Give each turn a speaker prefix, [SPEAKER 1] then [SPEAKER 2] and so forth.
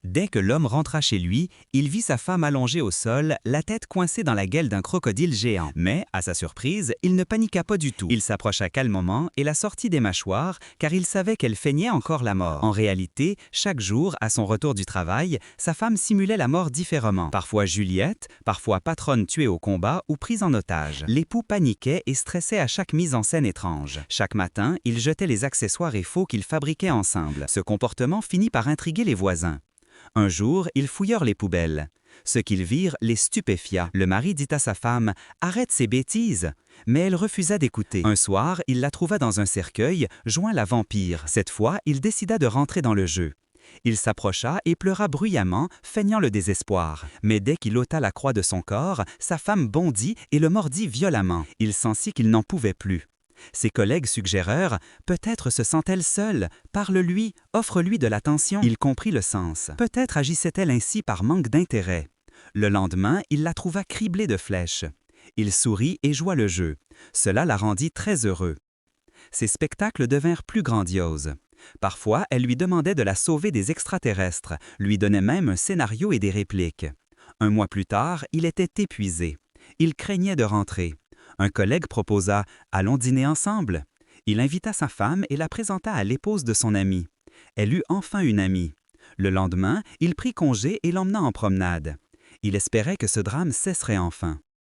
[SPEAKER 1] Dès que l'homme rentra chez lui, il vit sa femme allongée au sol, la tête coincée dans la gueule d'un crocodile géant. Mais, à sa surprise, il ne paniqua pas du tout. Il s'approcha calmement et la sortit des mâchoires, car il savait qu'elle feignait encore la mort. En réalité, chaque jour, à son retour du travail, sa femme simulait la mort différemment. Parfois Juliette, parfois patronne tuée au combat ou prise en otage. L'époux paniquait et stressait à chaque mise en scène étrange. Chaque matin, il jetait les accessoires et faux qu'ils fabriquaient ensemble. Ce comportement finit par intriguer les voisins. Un jour, ils fouillèrent les poubelles. Ce qu'ils virent les stupéfia. Le mari dit à sa femme « Arrête ces bêtises !» Mais elle refusa d'écouter. Un soir, il la trouva dans un cercueil, joint la vampire. Cette fois, il décida de rentrer dans le jeu. Il s'approcha et pleura bruyamment, feignant le désespoir. Mais dès qu'il ôta la croix de son corps, sa femme bondit et le mordit violemment. Il sentit qu'il n'en pouvait plus. Ses collègues suggérèrent « Peut-être se sent-elle seule, parle-lui, offre-lui de l'attention. » Il comprit le sens. Peut-être agissait-elle ainsi par manque d'intérêt. Le lendemain, il la trouva criblée de flèches. Il sourit et joua le jeu. Cela la rendit très heureux. Ses spectacles devinrent plus grandioses. Parfois, elle lui demandait de la sauver des extraterrestres, lui donnait même un scénario et des répliques. Un mois plus tard, il était épuisé. Il craignait de rentrer. Un collègue proposa « Allons dîner ensemble ». Il invita sa femme et la présenta à l'épouse de son ami. Elle eut enfin une amie. Le lendemain, il prit congé et l'emmena en promenade. Il espérait que ce drame cesserait enfin.